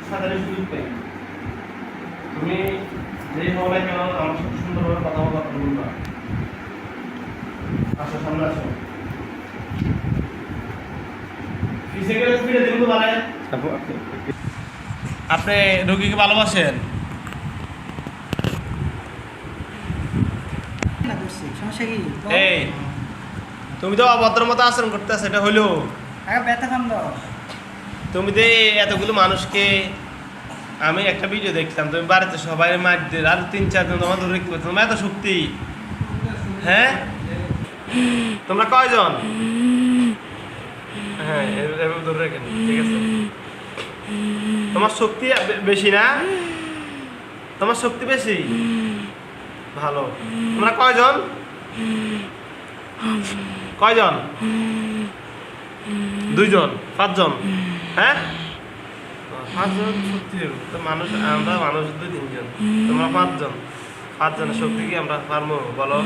সাঁতারের সুযোগ পাই। তুমি যেই হও না কেন আমার সাথে সুন্দরভাবে কথা বলবা। আসো, সামনে আসো। আপনি রোগীকে ভালোবাসেন? এই তুমি তো অভদ্র মতো আচরণ করতেছ, এটা হইলো? তুমি তো এতগুলো মানুষকে, আমি একটা ভিডিও দেখলাম তুমি বাড়িতে সবাই মার দিয়ে আর 3-4 জন তোমার ধরে দেখতে, তোমার এত শক্তি? হ্যাঁ, তোমরা কয়জন? হ্যাঁ, এভাবে ধরে রাখেন, ঠিক আছে? তোমার শক্তি বেশি না? তোমার শক্তি বেশি? ভালো। তোমরা কয়জন? কয়জন? 2 জন, 5 জন? হ্যাঁ, 5 জন শক্তি তো মানুষ, আমরা মানুষ 2-3 জন, তোমরা 5 জন। 5 জনের শক্তি কি আমরা পারবো বলো?